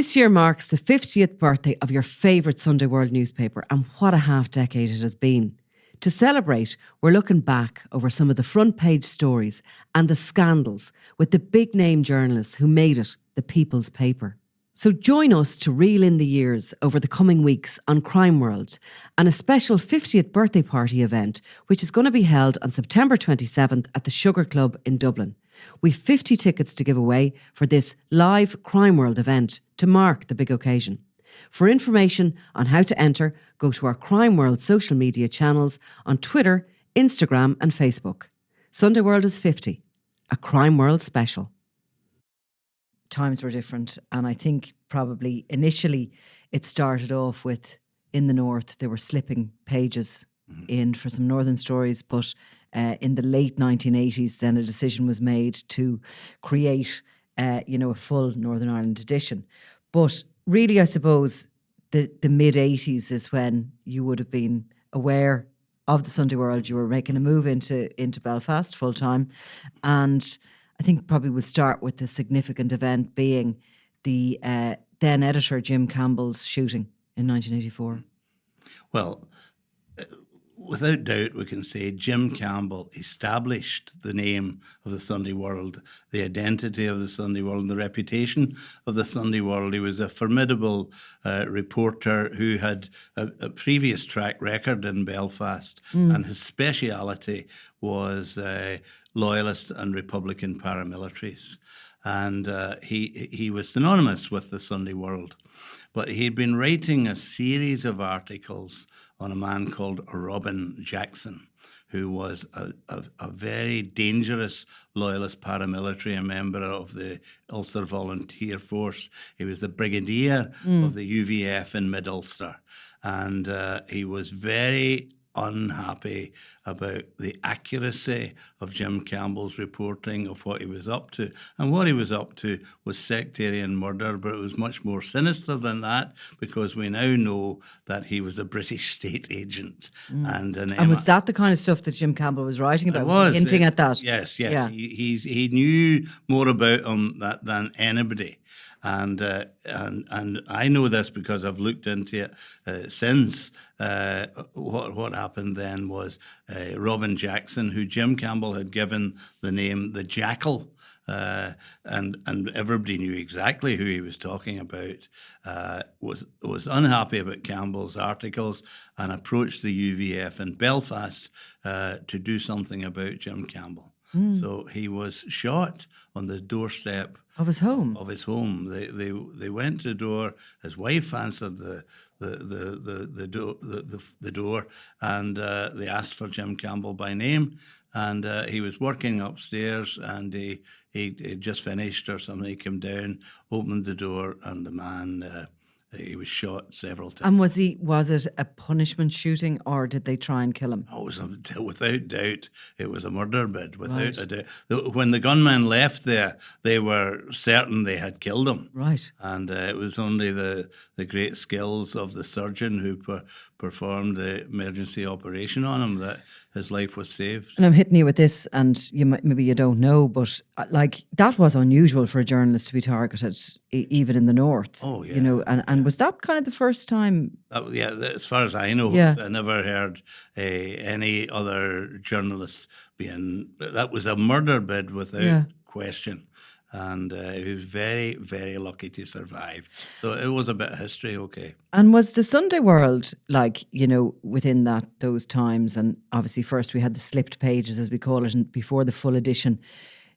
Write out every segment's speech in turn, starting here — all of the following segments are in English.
This year marks the 50th birthday of your favourite Sunday World newspaper, and what a half decade it has been. To celebrate, we're looking back over some of the front page stories and the scandals with the big name journalists who made it the people's paper. So join us to reel in the years over the coming weeks on Crime World and a special 50th birthday party event, which is going to be held on September 27th at the Sugar Club in Dublin. We've 50 tickets to give away for this live Crime World event to mark the big occasion. For information on how to enter, go to our Crime World social media channels on Twitter, Instagram and Facebook. Sunday World is 50, a Crime World special. Times were different, and I think probably initially it started off with, in the north, there were slipping pages in for some northern stories, but in the late 1980s then a decision was made to create a full Northern Ireland edition. But really, I suppose the mid-80s is when you would have been aware of the Sunday World. You were making a move into Belfast full-time, and I think probably we'll start with the significant event being the then editor Jim Campbell's shooting in 1984. Well, without doubt, we can say Jim Campbell established the name of the Sunday World, the identity of the Sunday World, and the reputation of the Sunday World. He was a formidable reporter who had a previous track record in Belfast, and his speciality was loyalist and Republican paramilitaries. And he was synonymous with the Sunday World. But he'd been writing a series of articles on a man called Robin Jackson, who was a very dangerous loyalist paramilitary, a member of the Ulster Volunteer Force. He was the brigadier of the UVF in Mid-Ulster. And he was very unhappy about the accuracy of Jim Campbell's reporting of what he was up to. And what he was up to was sectarian murder, but it was much more sinister than that, because we now know that he was a British state agent. And was that the kind of stuff that Jim Campbell was writing about? It was he hinting at that? Yes. Yeah. He knew more about him than anybody. And I know this because I've looked into it since. What happened then was Robin Jackson, who Jim Campbell had given the name the Jackal, and everybody knew exactly who he was talking about, was unhappy about Campbell's articles and approached the UVF in Belfast to do something about Jim Campbell. So he was shot on the doorstep of his home. They went to the door. His wife answered the door, and they asked for Jim Campbell by name. And he was working upstairs, and he just finished or something. He came down, opened the door, and the man. He was shot several times. And was it a punishment shooting, or did they try and kill him? Oh, without doubt, it was a murder bid, without a doubt. When the gunmen left there, they were certain they had killed him. Right. And it was only the great skills of the surgeon who performed the emergency operation on him that his life was saved. And I'm hitting you with this, and maybe you don't know, but that was unusual for a journalist to be targeted, even in the north. Oh, yeah. And was that kind of the first time? As far as I know, I never heard any other journalist being. That was a murder bid without question. And he was very, very lucky to survive. So it was a bit of history, okay. And was the Sunday World, within those times, and obviously first we had the slipped pages, as we call it, and before the full edition,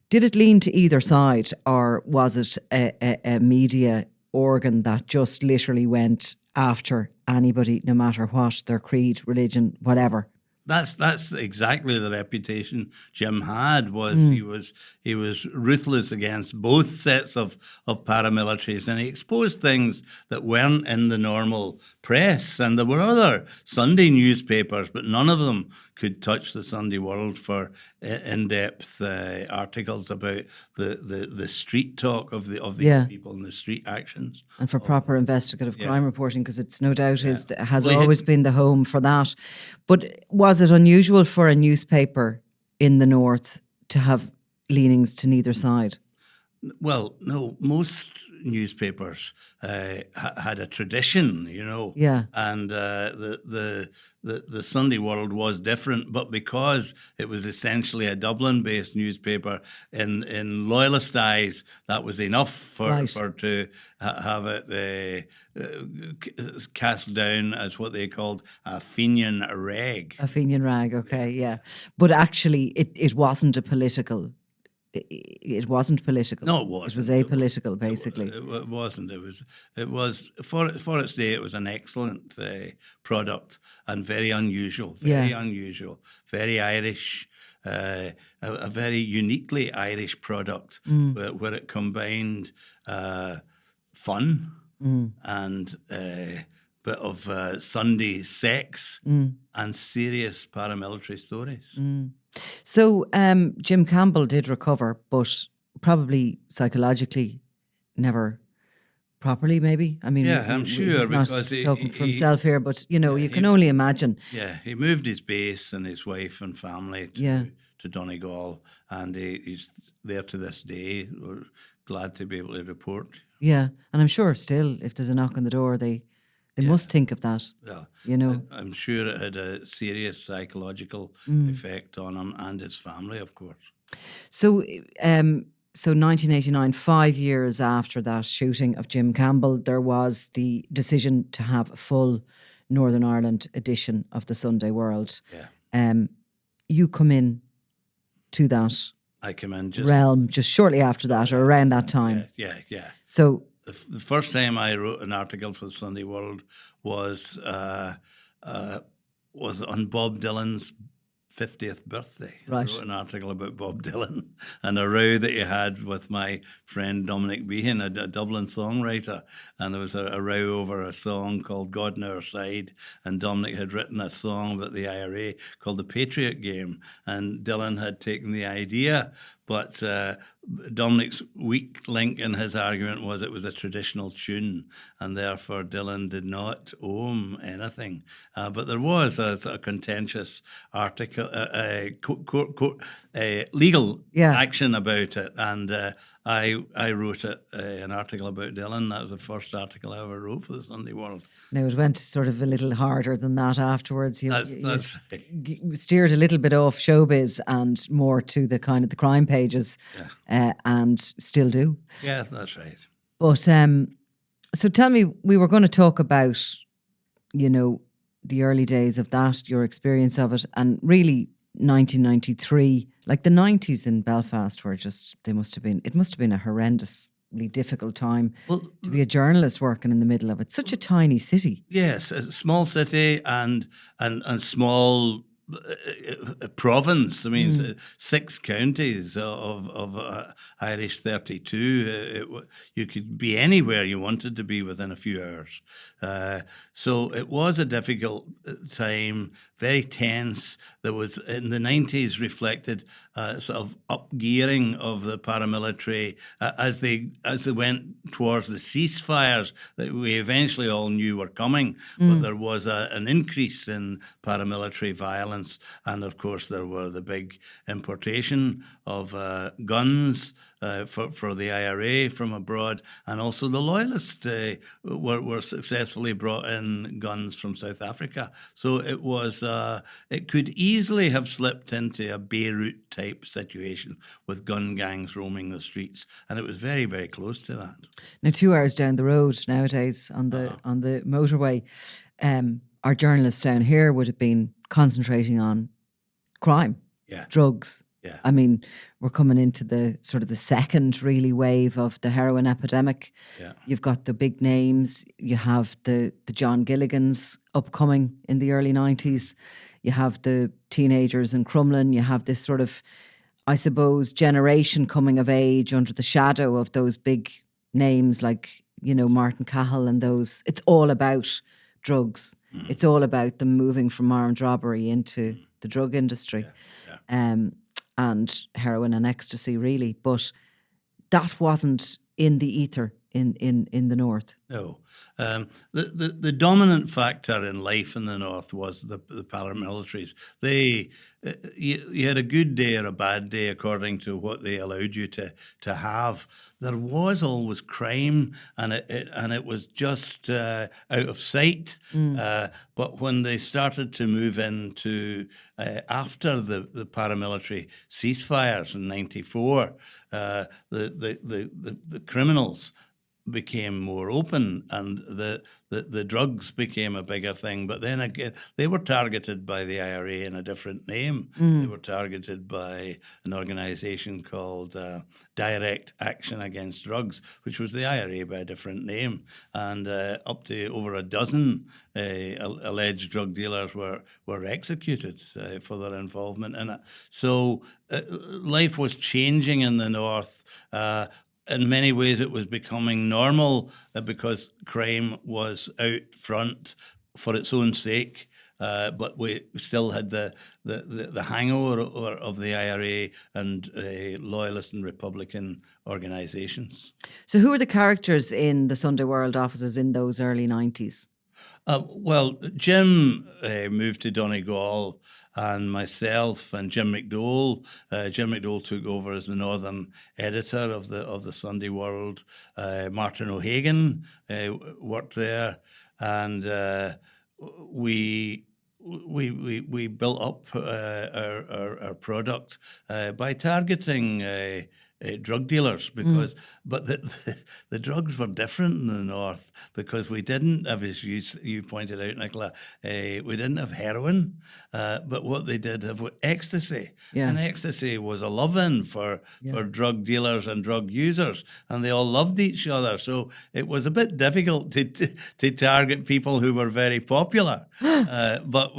did it lean to either side, or was it a media organ that just literally went after anybody, no matter what, their creed, religion, whatever? That's exactly the reputation Jim had. He was ruthless against both sets of paramilitaries, and he exposed things that weren't in the normal press. And there were other Sunday newspapers, but none of them could touch the Sunday World for in-depth articles about the street talk of the people and the street actions, and for proper investigative crime reporting, because it's no doubt has always been the home for that. But was it unusual for a newspaper in the north to have leanings to neither side? Well, no, most newspapers had a tradition, Yeah. and the Sunday World was different. But because it was essentially a Dublin-based newspaper, in loyalist eyes, that was enough Right. for to have it cast down as what they called a Fenian reg. A Fenian rag, okay, yeah. But actually, it wasn't a political. It wasn't political. No, it It was wasn't. apolitical, basically. It wasn't. It was for its day. It was an excellent product and very unusual. Very Yeah. unusual. Very Irish. A very uniquely Irish product where it combined fun and bit of Sunday sex and serious paramilitary stories. So Jim Campbell did recover, but probably psychologically never properly, maybe. I mean, Yeah, I'm sure, he's not because talking for himself here, but you can he only imagine. yeah, he moved his base and his wife and family Yeah. to Donegal, and he's there to this day. We're glad to be able to report. Yeah, and I'm sure still, if there's a knock on the door, they must think of that. Well, I'm sure it had a serious psychological effect on him and his family, of course. So, so 1989, 5 years after that shooting of Jim Campbell, there was the decision to have a full Northern Ireland edition of the Sunday World. Yeah. You come in to that I came in just realm just shortly after that, or around that time. Yeah. So The first time I wrote an article for the Sunday World was on Bob Dylan's 50th birthday. Right. I wrote an article about Bob Dylan and a row that he had with my friend Dominic Behan, a Dublin songwriter. And there was a row over a song called God on Our Side. And Dominic had written a song about the IRA called The Patriot Game. And Dylan had taken the idea, but Dominic's weak link in his argument was it was a traditional tune, and therefore Dylan did not owe him anything. But there was a sort of contentious article, legal action about it, and I wrote an article about Dylan. That was the first article I ever wrote for the Sunday World. now it went sort of a little harder than that afterwards. You That's steered a little bit off showbiz and more to the kind of the crime pages, and still do. Yeah, that's right. But so tell me, we were going to talk about, the early days of that, your experience of it, and really 1993, like the 90s in Belfast were just, it must have been a horrendously difficult time to be a journalist working in the middle of it. Such a tiny city. Yes, a small city and small province. I mean, 6 counties of Irish 32. You could be anywhere you wanted to be within a few hours. So it was a difficult time, very tense. There was, in the 90s, reflected sort of up-gearing of the paramilitary as they went towards the ceasefires that we eventually all knew were coming. But there was an increase in paramilitary violence. And of course, there were the big importation of guns for the IRA from abroad, and also the Loyalists were successfully brought in guns from South Africa. So it was it could easily have slipped into a Beirut type situation with gun gangs roaming the streets, and it was very, very close to that. Now, 2 hours down the road nowadays on the motorway, our journalists down here would have been concentrating on crime, drugs. Yeah. I mean, we're coming into the sort of the second really wave of the heroin epidemic. Yeah. You've got the big names. You have the John Gilligans upcoming in the early 90s. You have the teenagers in Crumlin. You have this sort of, I suppose, generation coming of age under the shadow of those big names like, Martin Cahill and those. It's all about drugs. It's all about them moving from armed robbery into the drug industry. And heroin and ecstasy, really. But that wasn't in the ether in the north. No. The dominant factor in life in the north was the paramilitaries. They you had a good day or a bad day according to what they allowed you to have. There was always crime, and it was just out of sight. But when they started to move into after the paramilitary ceasefires in '94, the criminals became more open, and the drugs became a bigger thing. But then again, they were targeted by the IRA in a different name. They were targeted by an organisation called Direct Action Against Drugs, which was the IRA by a different name. And up to over a dozen alleged drug dealers were executed for their involvement in it. So life was changing in the North. In many ways, it was becoming normal because crime was out front for its own sake. But we still had the hangover of the IRA and loyalist and Republican organisations. So who were the characters in the Sunday World offices in those early 90s? Well, Jim moved to Donegal, and myself and Jim McDowell. Jim McDowell took over as the northern editor of the Sunday World. Martin O'Hagan worked there, and we built up our product by targeting drug dealers, because but the drugs were different in the North, because we didn't have, as you pointed out, Nicola, we didn't have heroin, but what they did have was ecstasy. Yeah. And ecstasy was a love-in for drug dealers and drug users, and they all loved each other. So it was a bit difficult to target people who were very popular, but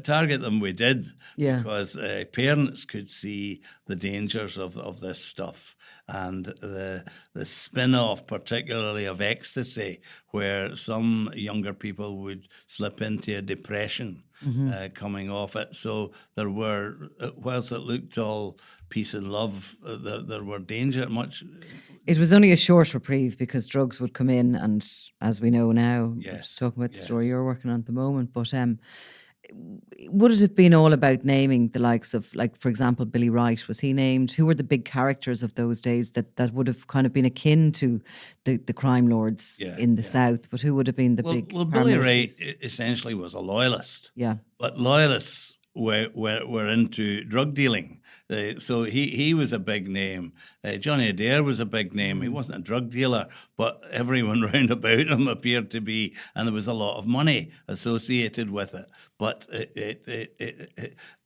target them we did, because parents could see the dangers of this stuff, and the spin-off, particularly of ecstasy, where some younger people would slip into a depression coming off it. So there were, whilst it looked all peace and love, there were danger much. It was only a short reprieve, because drugs would come in, and as we know now, Yes, talking about the story you're working on at the moment, but would it have been all about naming the likes of, like, for example, Billy Wright? Was he named? Who were the big characters of those days that would have kind of been akin to the crime lords in the South? But who would have been the big? Well, Billy Wright essentially was a loyalist. Yeah. But loyalists were into drug dealing. So he was a big name. Johnny Adair was a big name. He wasn't a drug dealer, but everyone round about him appeared to be, and there was a lot of money associated with it. But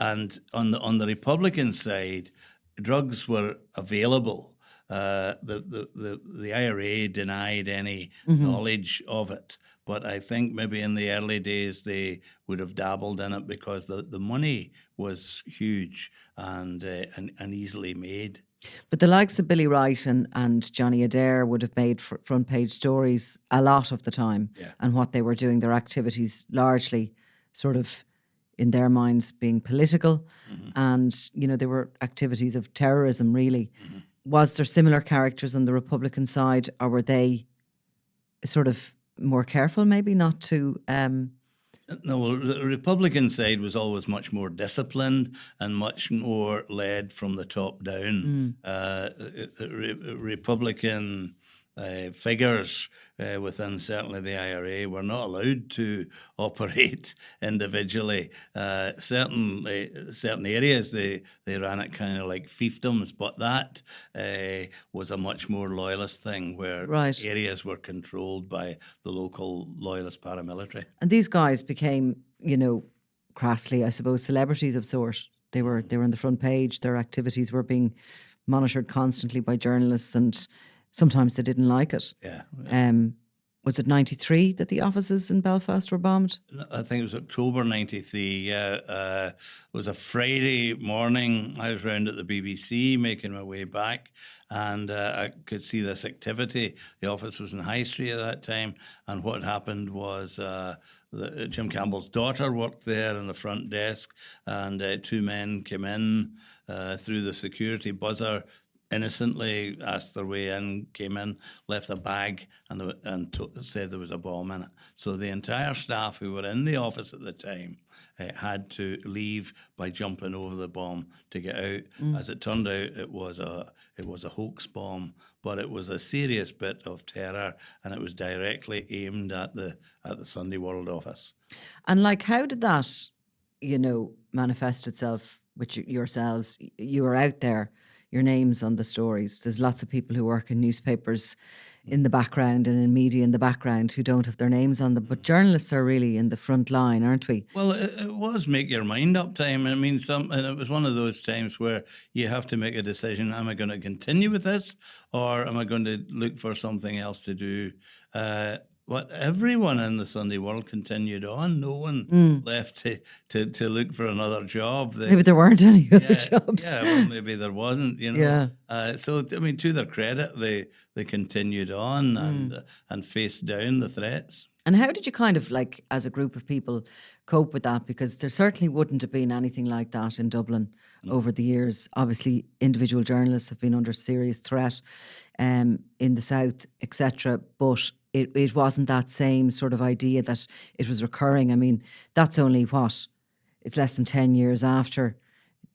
and on the Republican side, drugs were available. The IRA denied any knowledge of it. But I think maybe in the early days they would have dabbled in it, because the money was huge and easily made. But the likes of Billy Wright and Johnny Adair would have made front page stories a lot of the time, and what they were doing, their activities largely sort of in their minds being political, and they were activities of terrorism, really. Was there similar characters on the Republican side, or were they sort of more careful maybe not to No, well, the Republican side was always much more disciplined and much more led from the top down. Republican figures within certainly the IRA were not allowed to operate individually. Certain areas they ran it kind of like fiefdoms, but that was a much more loyalist thing, where areas were controlled by the local loyalist paramilitary. And these guys became, crassly, I suppose, celebrities of sort. They were on the front page. Their activities were being monitored constantly by journalists, and sometimes they didn't like it. Was it 93 that the offices in Belfast were bombed? I think it was October 93. It was a Friday morning. I was round at the BBC making my way back, and I could see this activity. The office was in High Street at that time, and what happened was Jim Campbell's daughter worked there in the front desk, and two men came in through the security buzzer, innocently asked their way in, came in, left a bag, and said there was a bomb in it. So the entire staff who were in the office at the time had to leave by jumping over the bomb to get out. As it turned out, it was a hoax bomb, but it was a serious bit of terror, and it was directly aimed at the Sunday World office. And like, how did that, manifest itself with yourselves? You were out there, your name's on the stories. There's lots of people who work in newspapers in the background and in media in the background who don't have their names on them. But journalists are really in the front line, aren't we? Well, it was make your mind up time. I mean, and it was one of those times where you have to make a decision. Am I going to continue with this, or am I going to look for something else to do? What everyone in the Sunday World continued on. No one left to look for another job. Maybe there weren't any other jobs. Yeah, well, maybe there wasn't. So I mean, to their credit, they continued on and faced down the threats. And how did you kind of, like, as a group of people, cope with that? Because there certainly wouldn't have been anything like that in Dublin over the years. Obviously, individual journalists have been under serious threat in the South, etc. But it wasn't that same sort of idea that it was recurring. I mean, that's only it's less than 10 years after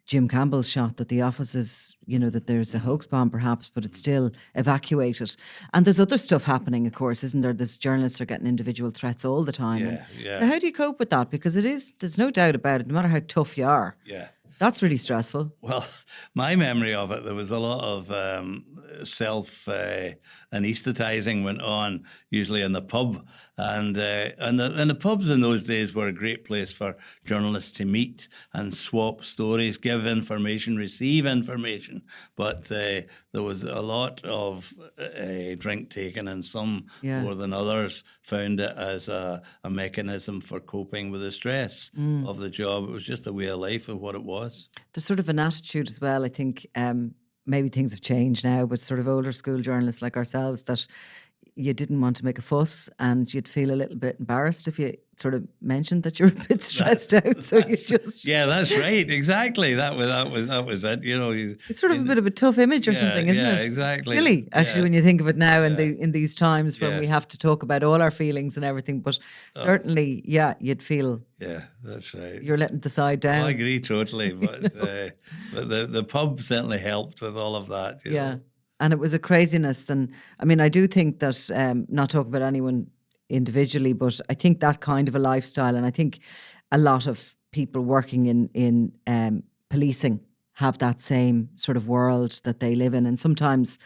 Jim Campbell's shot that the offices, that there's a hoax bomb perhaps, but it's still evacuated. And there's other stuff happening, of course, isn't there? There's journalists are getting individual threats all the time. So how do you cope with that? Because there's no doubt about it, no matter how tough you are. Yeah. That's really stressful. Well, my memory of it, there was a lot of self-anaesthetising went on, usually in the pub. And the pubs in those days were a great place for journalists to meet and swap stories, give information, receive information. But there was a lot of drink taken, and some more than others found it as a mechanism for coping with the stress of the job. It was just a way of life of what it was. There's sort of an attitude as well, I think, maybe things have changed now, but sort of older school journalists like ourselves, that you didn't want to make a fuss and you'd feel a little bit embarrassed if you sort of mentioned that you're a bit stressed out. So you just... Yeah, that's right. Exactly. That was it. It's sort of a bit of a tough image or something, isn't it? Yeah, exactly. Silly, actually, when you think of it now in these times when we have to talk about all our feelings and everything. But certainly, you'd feel... Yeah, that's right. You're letting the side down. I agree totally. But, but the pub certainly helped with all of that. You know? And it was a craziness. And I mean, I do think that, not talking about anyone individually, but I think that kind of a lifestyle, and I think a lot of people working in policing have that same sort of world that they live in. And sometimes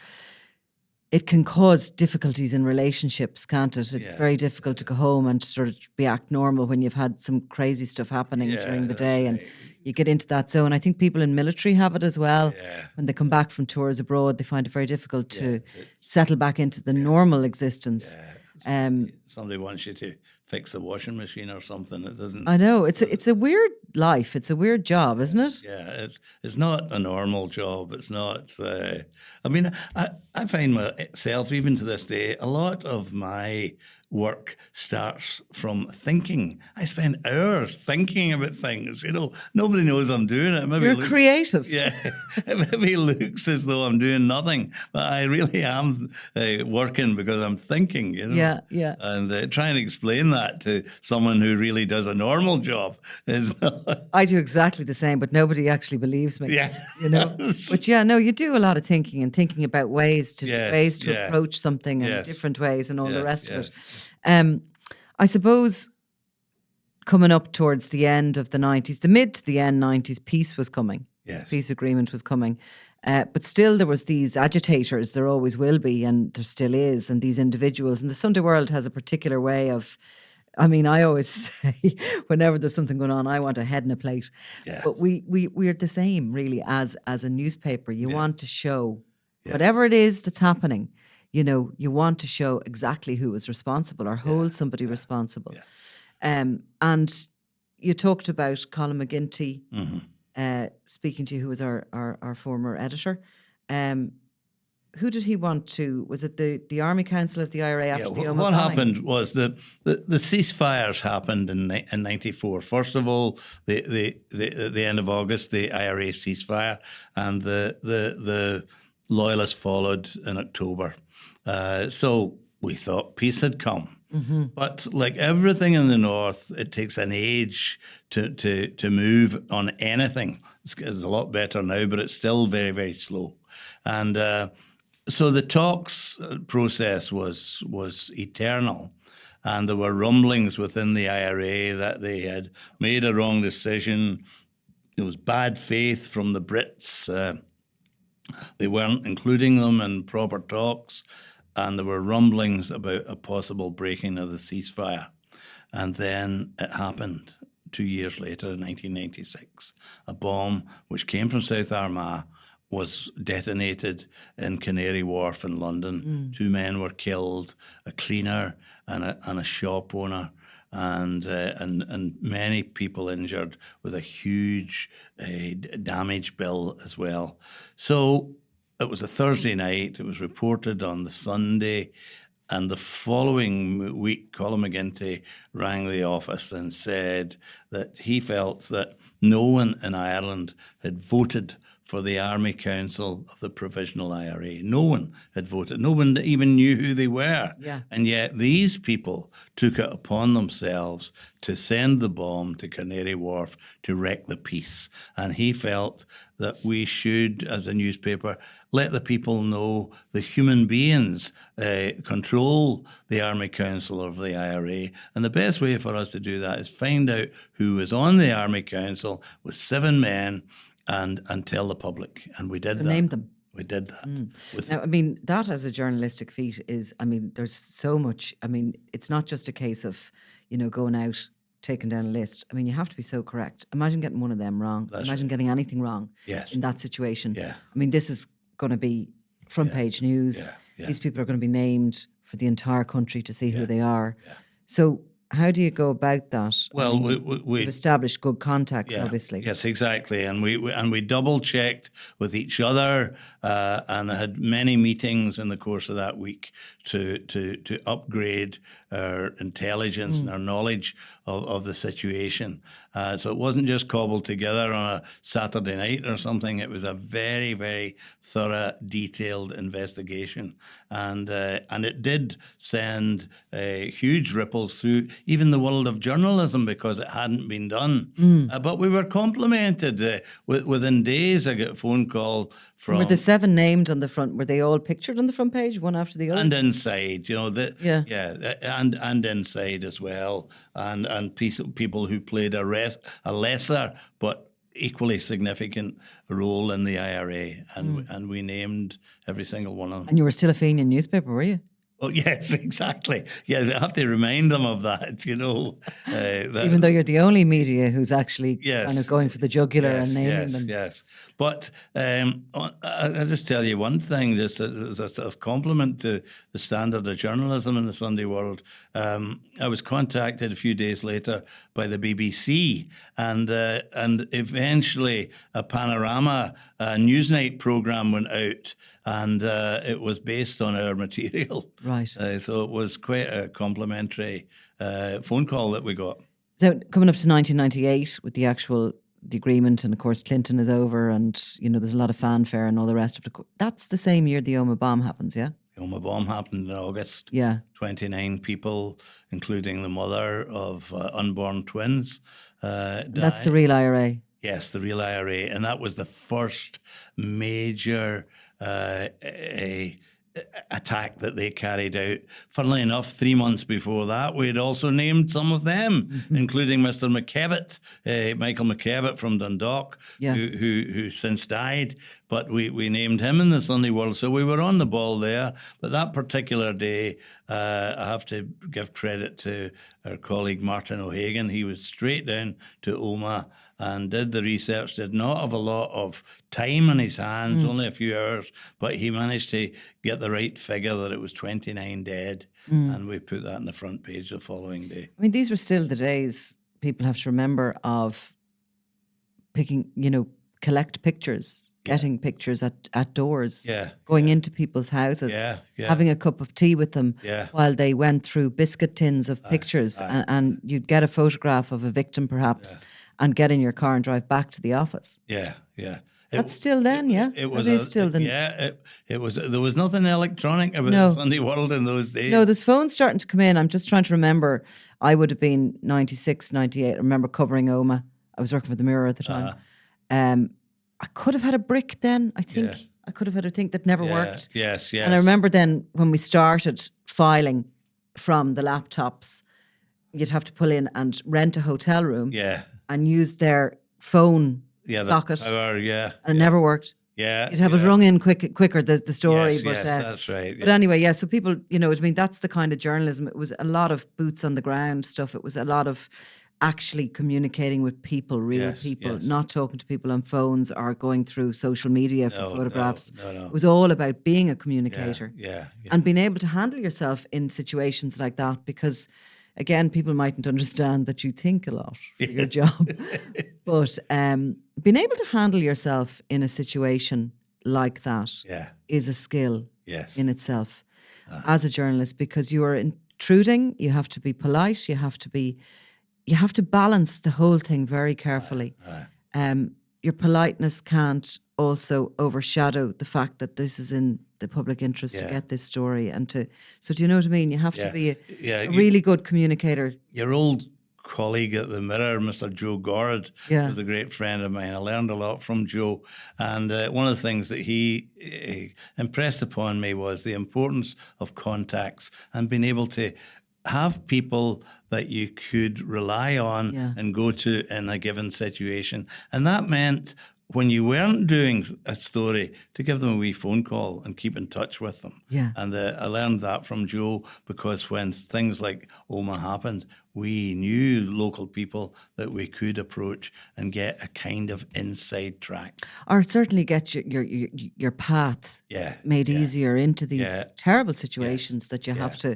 it can cause difficulties in relationships, can't it? It's very difficult to go home and to sort of act normal when you've had some crazy stuff happening during the day. And you get into that zone. I think people in military have it as well. When they come back from tours abroad, they find it very difficult to settle back into the normal existence. Somebody wants you to fix a washing machine or something. It doesn't. I know, it's a weird life. It's a weird job, isn't it? Yeah, it's not a normal job. It's not. I mean, I find myself, even to this day, a lot of my work starts from thinking. I spend hours thinking about things. Nobody knows I'm doing it. Maybe you're creative. Yeah, it maybe looks as though I'm doing nothing, but I really am working because I'm thinking. Yeah. And trying to explain that to someone who really does a normal job is not. I do exactly the same, but nobody actually believes me. Yeah, But you do a lot of thinking and thinking about ways to approach something in different ways and all the rest of it. I suppose coming up towards the end of the 90s, the mid to the end 90s, peace was coming. Yes. This peace agreement was coming. But still there was these agitators, there always will be, and there still is, and these individuals. And the Sunday World has a particular way of, I mean, I always say, whenever there's something going on, I want a head and a plate. Yeah. But we're the same, really, as a newspaper. You want to show whatever it is that's happening. You want to show exactly who is responsible or hold somebody responsible. Yeah. And you talked about Colin McGinty speaking to you, who was our former editor. Who did he want to? Was it the Army Council of the IRA after the Omagh What happened was the ceasefires happened in 94. First of all, the end of August, the IRA ceasefire, and the Loyalists followed in October. So we thought peace had come. But like everything in the north, it takes an age to move on anything. It's a lot better now, but it's still very, very slow. And so the talks process was eternal. And there were rumblings within the IRA that they had made a wrong decision. There was bad faith from the Brits. They weren't including them in proper talks. And there were rumblings about a possible breaking of the ceasefire. And then it happened 2 years later, in 1996. A bomb which came from South Armagh was detonated in Canary Wharf in London. 2 men were killed, a cleaner and a shop owner, and many people injured, with a huge damage bill as well. So it was a Thursday night. It was reported on the Sunday. And the following week, Colin McGinty rang the office and said that he felt that no one in Ireland had voted for the Army Council of the Provisional IRA. No one had voted. No one even knew who they were. Yeah. And yet these people took it upon themselves to send the bomb to Canary Wharf to wreck the peace. And he felt that we should, as a newspaper, let the people know the human beings control the Army Council of the IRA. And the best way for us to do that is find out who was on the Army Council with 7 men, and tell the public. And we did that. Name them. We did that. Now, I mean, that as a journalistic feat is, I mean, there's so much. I mean, it's not just a case of, going out, taking down a list. I mean, you have to be so correct. Imagine getting one of them wrong. Imagine getting anything wrong in that situation. Yeah. I mean, this is going to be front page news. Yeah. These people are going to be named for the entire country to see who they are. Yeah. So how do you go about that? Well, we've established good contacts, obviously. Yes, exactly, and we double checked with each other, and had many meetings in the course of that week to upgrade our intelligence and our knowledge of the situation. So it wasn't just cobbled together on a Saturday night or something. It was a very, very thorough, detailed investigation, and it did send huge ripples through even the world of journalism, because it hadn't been done. But we were complimented. Within days, I got a phone call from... Were the 7 named on the front? Were they all pictured on the front page, one after the other? And inside, and inside as well, and people who played a lesser but equally significant role in the IRA, and we named every single one of them. And you were still a Fenian newspaper, were you? Oh, yes, exactly. Yeah, I have to remind them of that, Even though you're the only media who's actually kind of going for the jugular and naming them. Yes, but I'll just tell you one thing, just as a sort of compliment to the standard of journalism in the Sunday world. I was contacted a few days later by the BBC, and eventually a Panorama Newsnight programme went out, and it was based on our material. Right. So it was quite a complimentary phone call that we got. So coming up to 1998 with the agreement, and of course Clinton is over, and there's a lot of fanfare and all the rest of it. That's the same year the Omagh bomb happens, yeah? The Omagh bomb happened in August. Yeah. 29 people, including the mother of unborn twins, died. That's the real IRA. Yes, the real IRA. And that was the first major attack that they carried out. Funnily enough, 3 months before that, we had also named some of them, including Mr. McKevitt, Michael McKevitt from Dundalk, who since died. But we named him in the Sunday World, so we were on the ball there. But that particular day, I have to give credit to our colleague Martin O'Hagan. He was straight down to Omagh and did the research, did not have a lot of time on his hands, only a few hours, but he managed to get the right figure that it was 29 dead, and we put that on the front page the following day. I mean, these were still the days, people have to remember, of picking, collect pictures, getting pictures at doors, going into people's houses, having a cup of tea with them while they went through biscuit tins of pictures, and you'd get a photograph of a victim perhaps, and get in your car and drive back to the office. Yeah. That's still then, yeah. It was That is still then. it was. There was nothing electronic about No. the Sunday World in those days. No, there's phones starting to come in. I'm just trying to remember. I would have been 96, 98. I remember covering OMA. I was working for the Mirror at the time. I could have had a brick then, I think. Yeah. I could have had a thing that never worked. Yes. And I remember then when we started filing from the laptops, you'd have to pull in and rent a hotel room and use their phone socket. And it never worked. Yeah. You'd have it rung in quicker, the story. Yes, that's right. But anyway, so people, you know what I mean? That's the kind of journalism. It was a lot of boots on the ground stuff. It was a lot of actually communicating with people, real people, not talking to people on phones or going through social media for photographs. No. It was all about being a communicator Yeah. and being able to handle yourself in situations like that, because again, people mightn't understand that you think a lot for your job. But being able to handle yourself in a situation like that is a skill in itself as a journalist, because you are intruding, you have to be polite, you have to balance the whole thing very carefully. Your politeness can't also overshadow the fact that this is in the public interest to get this story so do you know what I mean? You have to be a really good communicator. Your old colleague at the Mirror, Mr. Joe Gorrod, was a great friend of mine. I learned a lot from Joe, and one of the things that he impressed upon me was the importance of contacts and being able to have people that you could rely on and go to in a given situation. And that meant when you weren't doing a story, to give them a wee phone call and keep in touch with them. Yeah. And I learned that from Joe, because when things like OMA happened, we knew local people that we could approach and get a kind of inside track. Or certainly get your path made easier into these terrible situations that you have to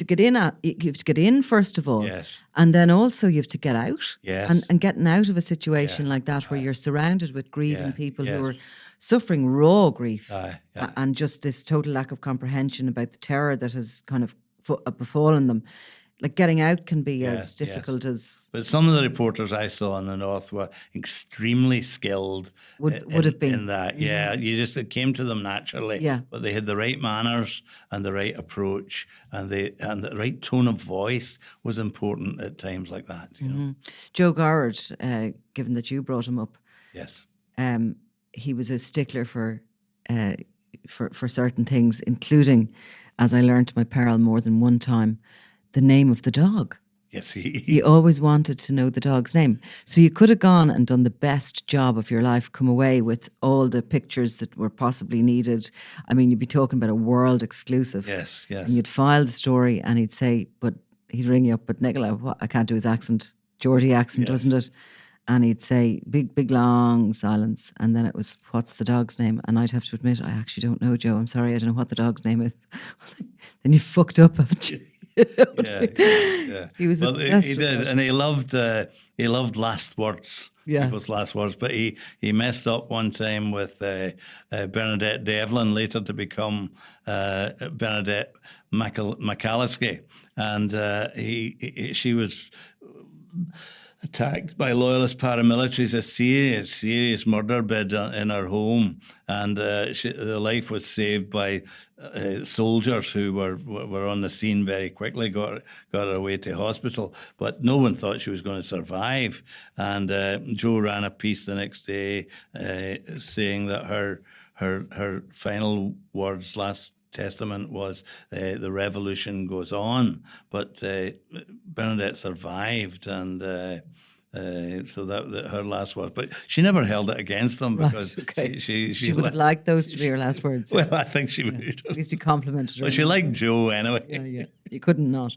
get in at. You have to get in first of all, and then also you have to get out. And getting out of a situation like that where you're surrounded with grieving people who are suffering raw grief and just this total lack of comprehension about the terror that has kind of befallen them. Like getting out can be as difficult as... But some of the reporters I saw in the North were extremely skilled would have been in that. It came to them naturally. But they had the right manners and the right approach, and the right tone of voice was important at times like that. You know? Joe Gorrod, given that you brought him up, he was a stickler for certain things, including, as I learned to my peril more than one time, the name of the dog. Yes, he always wanted to know the dog's name. So you could have gone and done the best job of your life, come away with all the pictures that were possibly needed. I mean, you'd be talking about a world exclusive. Yes. And you'd file the story and he'd say, but he'd ring you up, but Nicola, I can't do his accent. Geordie accent, doesn't it? And he'd say, big, long silence. And then it was, what's the dog's name? And I'd have to admit, I actually don't know, Joe. I'm sorry, I don't know what the dog's name is. Then you fucked up, haven't you? He was obsessed. He did, and he loved last words, people's last words. But he messed up one time with Bernadette Devlin, later to become Bernadette McAlliskey, and she was attacked by loyalist paramilitaries, a serious murder bid in her home, and the life was saved by soldiers who were on the scene very quickly, got her away to hospital, but no one thought she was going to survive. And Joe ran a piece the next day saying that her final words, last testament, was the revolution goes on, but Bernadette survived, and so that her last words. But she never held it against them, because she would have liked those to be her last words. Well, I think she would. At least you complimented her. But she liked Joe anyway. Yeah. You couldn't not.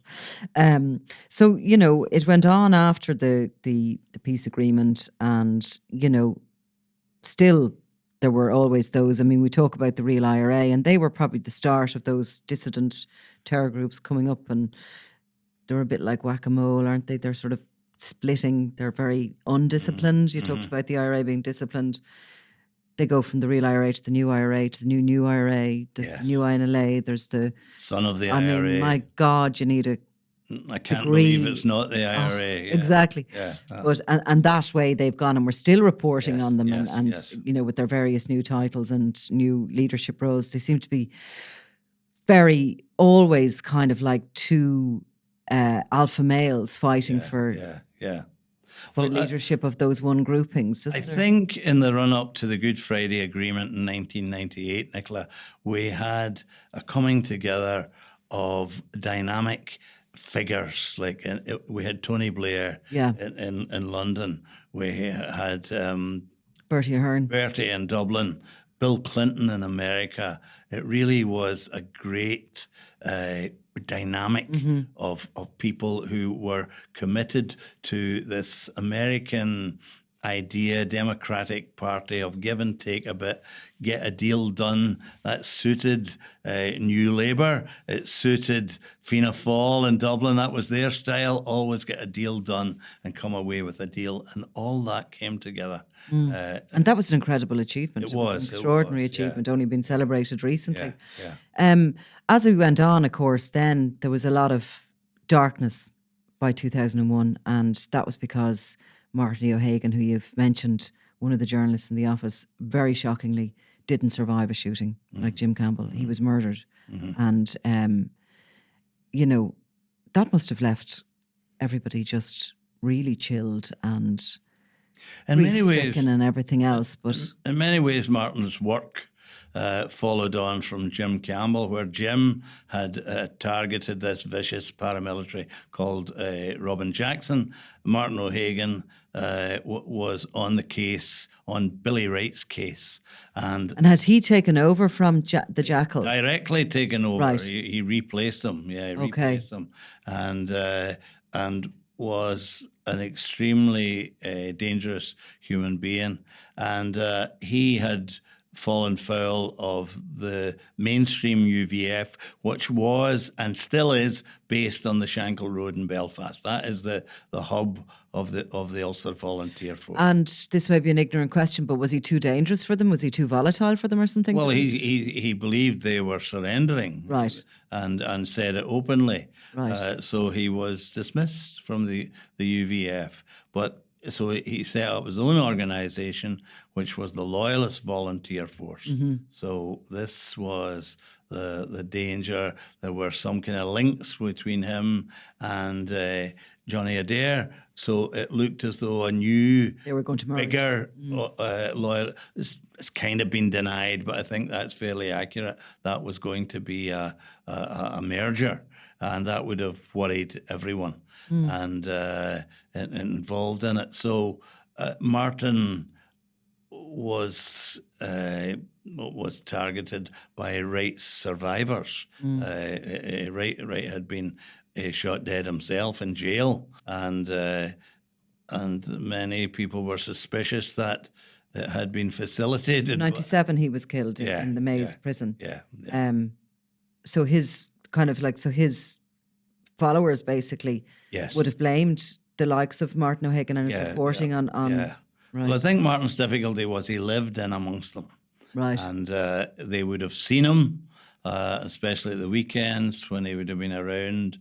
So, you know, it went on after the peace agreement, and, you know, still there were always those. I mean, we talk about the Real IRA, and they were probably the start of those dissident terror groups coming up, and they're a bit like whack-a-mole, aren't they? They're sort of splitting. They're very undisciplined. You talked about the IRA being disciplined. They go from the Real IRA to the new IRA to the new IRA. There's the new INLA. There's the son of the IRA. I mean, my God, you need a I can't degree. believe it's not the IRA. Exactly. Yeah. But and that way they've gone, and we're still reporting on them, and yes. with their various new titles and new leadership roles. They seem to be very always kind of like two alpha males fighting for leadership of those one groupings. I think in the run-up to the Good Friday Agreement in 1998, Nicola, we had a coming together of dynamic figures. Like we had Tony Blair in London. We had Bertie Ahern. Bertie in Dublin. Bill Clinton in America. It really was a great dynamic of people who were committed to this American idea, Democratic Party of give and take a bit, get a deal done. That suited New Labour. It suited Fianna Fáil in Dublin. That was their style, always get a deal done and come away with a deal. And all that came together. And that was an incredible achievement. It was an extraordinary achievement, only been celebrated recently. Yeah. As we went on, of course, then there was a lot of darkness by 2001, and that was because Martin O'Hagan, who you've mentioned, one of the journalists in the office, very shockingly didn't survive a shooting like Jim Campbell. He was murdered. And, that must have left everybody just really chilled and in many ways, and everything else. But in many ways, Martin's work followed on from Jim Campbell, where Jim had targeted this vicious paramilitary called Robin Jackson. Martin O'Hagan was on the case, on Billy Wright's case. And had he taken over from the Jackal? Directly taken over. Right. He replaced him. Yeah, he replaced him. And was an extremely dangerous human being. And he had fallen foul of the mainstream UVF, which was and still is based on the Shankill Road in Belfast. That is the hub of the Ulster Volunteer Force. And this may be an ignorant question, but was he too dangerous for them? Was he too volatile for them or something? Well, he believed they were surrendering, right, and said it openly. Right. So he was dismissed from the UVF, but. So he set up his own organisation, which was the Loyalist Volunteer Force. So this was the danger. There were some kind of links between him and Johnny Adair. So it looked as though a new, they were going to merge. Bigger loyal. It's kind of been denied, but I think that's fairly accurate. That was going to be a merger. And that would have worried everyone and involved in it. So Martin was targeted by Wright's survivors. Wright had been shot dead himself in jail, and many people were suspicious that it had been facilitated. In 1997, he was killed in the Maze prison. Yeah. So his his followers basically would have blamed the likes of Martin O'Hagan and his reporting on. Yeah. Right. Well, I think Martin's difficulty was he lived in amongst them. Right. And they would have seen him, especially at the weekends when he would have been around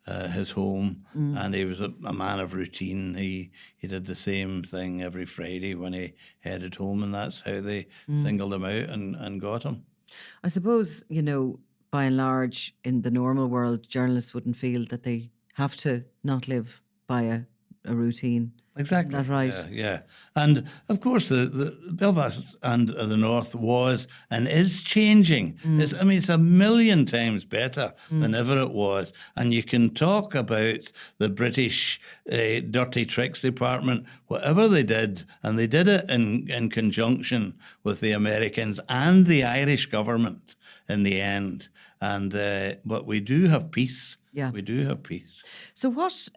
his home. And he was a man of routine. He did the same thing every Friday when he headed home, and that's how they singled him out and got him. I suppose, by and large, in the normal world, journalists wouldn't feel that they have to not live by a routine. Exactly. Isn't that right? Yeah. And of course, the Belfast and the North was and is changing. It's a million times better than ever it was. And you can talk about the British dirty tricks department, whatever they did, and they did it in conjunction with the Americans and the Irish government in the end. And but we do have peace. Yeah. We do have peace. So what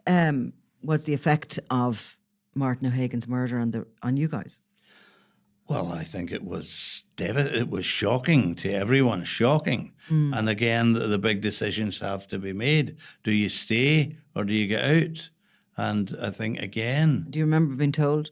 was the effect of Martin O'Hagan's murder on you guys? Well, I think it was shocking to everyone, shocking. And again, the big decisions have to be made. Do you stay or do you get out? And I think, again... Do you remember being told?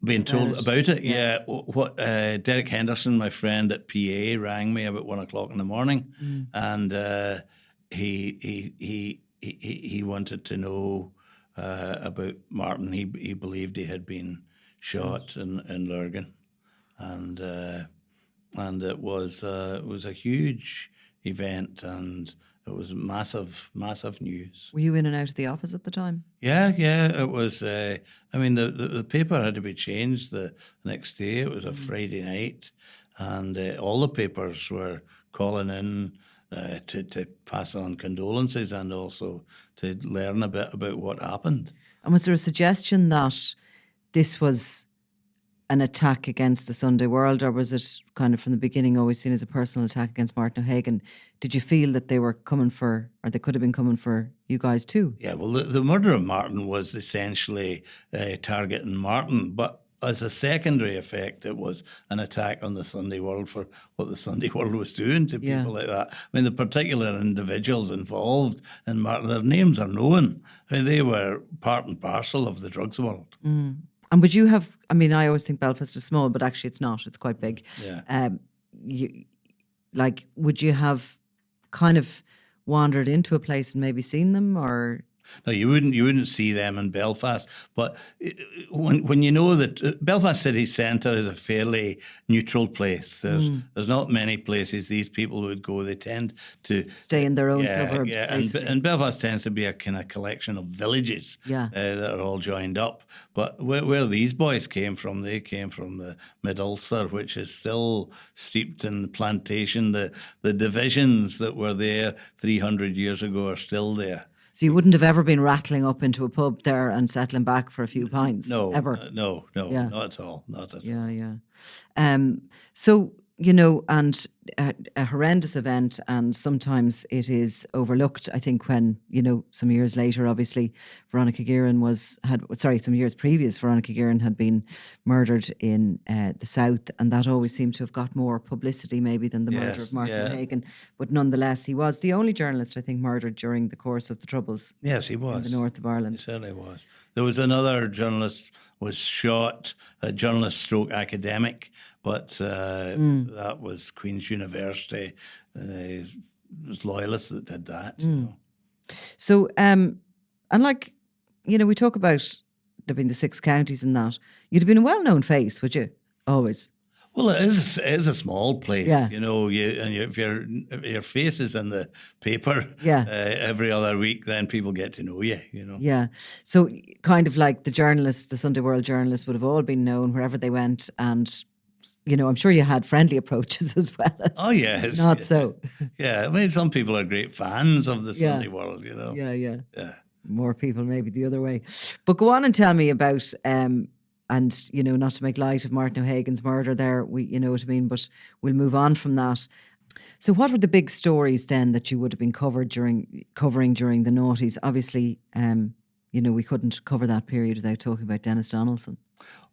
Being told about it? Yeah. What Derek Henderson, my friend at PA, rang me about 1 o'clock in the morning, and he he wanted to know about Martin. He believed he had been shot in Lurgan, and it was a huge event, and it was massive news. Were you in and out of the office at the time? Yeah, it was. I mean, the paper had to be changed the next day. It was a Friday night, and all the papers were calling in to pass on condolences and also to learn a bit about what happened. And was there a suggestion that this was an attack against the Sunday World, or was it kind of from the beginning always seen as a personal attack against Martin O'Hagan? Did you feel that they were coming for, or they could have been coming for you guys too? Yeah, well, the murder of Martin was essentially targeting Martin, but as a secondary effect, it was an attack on the Sunday World for what the Sunday World was doing to people like that. I mean, the particular individuals involved in Martin, their names are known. I mean, they were part and parcel of the drugs world. And would you have, I mean, I always think Belfast is small, but actually it's not. It's quite big. Yeah. Would you have kind of wandered into a place and maybe seen them, or? No, you wouldn't see them in Belfast. But when you know that Belfast city centre is a fairly neutral place, there's not many places these people would go. They tend to stay in their own suburbs. Yeah, and Belfast tends to be a kind of collection of villages that are all joined up. But where these boys came from, they came from the Mid Ulster, which is still steeped in plantation. The divisions that were there 300 years ago are still there. So you wouldn't have ever been rattling up into a pub there and settling back for a few pints? No, ever? No, not at all. Not at all. Yeah. So, you know, and a horrendous event, and sometimes it is overlooked. I think when, you know, some years later, obviously, some years previous, Veronica Guerin had been murdered in the south, and that always seemed to have got more publicity maybe than the murder of Martin O'Hagan. But nonetheless, he was the only journalist, I think, murdered during the course of the Troubles. Yes, he was. In the north of Ireland. He certainly was. There was another journalist was shot, a journalist stroke academic, but that was Queen's University. It was loyalists that did that. You know. So, and like, you know, we talk about there being the 6 counties and that. You'd have been a well-known face, would you? Always. Well, it is a small place, you know. If your face is in the paper every other week, then people get to know you, you know. Yeah. So kind of like the journalists, the Sunday World journalists would have all been known wherever they went, and you know, I'm sure you had friendly approaches as well as not so. Yeah, I mean, some people are great fans of the Sunday World, you know. Yeah. More people maybe the other way. But go on and tell me about and, you know, not to make light of Martin O'Hagan's murder there, you know what I mean, but we'll move on from that. So what were the big stories then that you would have been covering during the noughties? Obviously, you know, we couldn't cover that period without talking about Dennis Donaldson.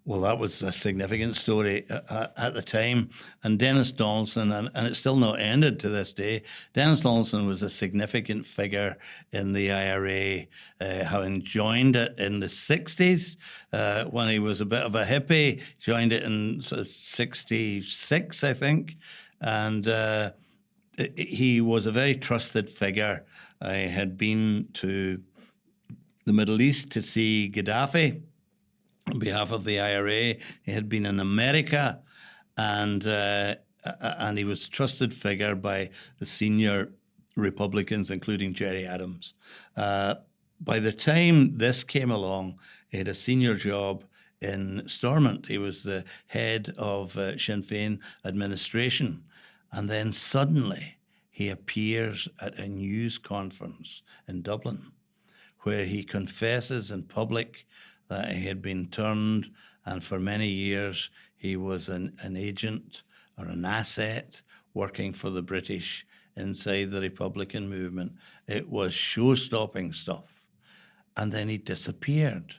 Well, that was a significant story at the time. And Dennis Donaldson, and it's still not ended to this day, Dennis Donaldson was a significant figure in the IRA, having joined it in the 60s when he was a bit of a hippie, joined it in 66, I think. And he was a very trusted figure. I had been to the Middle East to see Gaddafi on behalf of the IRA. He had been in America, and he was a trusted figure by the senior Republicans, including Gerry Adams. By the time this came along, he had a senior job in Stormont. He was the head of Sinn Féin administration. And then suddenly he appears at a news conference in Dublin, where he confesses in public that he had been turned, and for many years he was an agent or an asset working for the British inside the Republican movement. It was show-stopping stuff. And then he disappeared.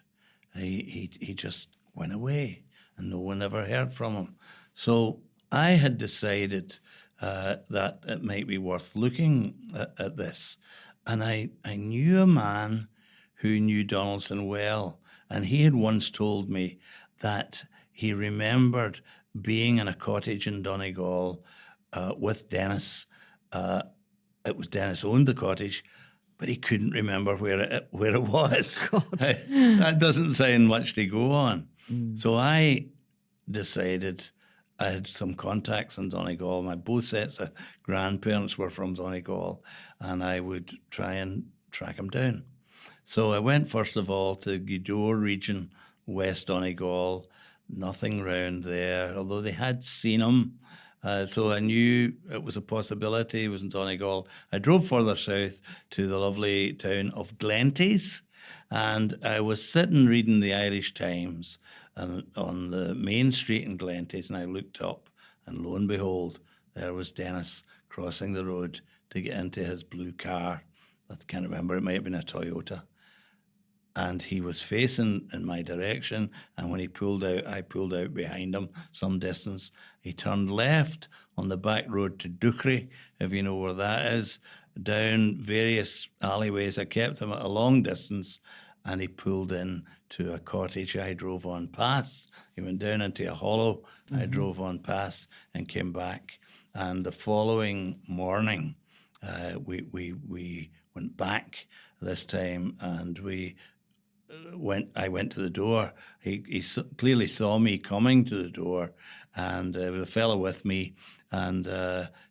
He just went away, and no one ever heard from him. So I had decided that it might be worth looking at this. And I knew a man who knew Donaldson well, and he had once told me that he remembered being in a cottage in Donegal with Dennis. It was Dennis owned the cottage, but he couldn't remember where it was. God. That doesn't sound much to go on. So I decided, I had some contacts in Donegal. Both sets of grandparents were from Donegal, and I would try and track him down. So I went first of all to Gweedore region, West Donegal. Nothing round there, although they had seen him. So I knew it was a possibility. He was in Donegal. I drove further south to the lovely town of Glenties, and I was sitting reading the Irish Times on the main street in Glenties, and I looked up, and lo and behold, there was Dennis crossing the road to get into his blue car. I can't remember, it might have been a Toyota. And he was facing in my direction, and when he pulled out, I pulled out behind him some distance. He turned left on the back road to Duchry, if you know where that is, down various alleyways. I kept him at a long distance, and he pulled in to a cottage I drove on past. He went down into a hollow. I drove on past and came back. And the following morning, we went back this time, and I went to the door. He clearly saw me coming to the door, and there was a fellow with me, and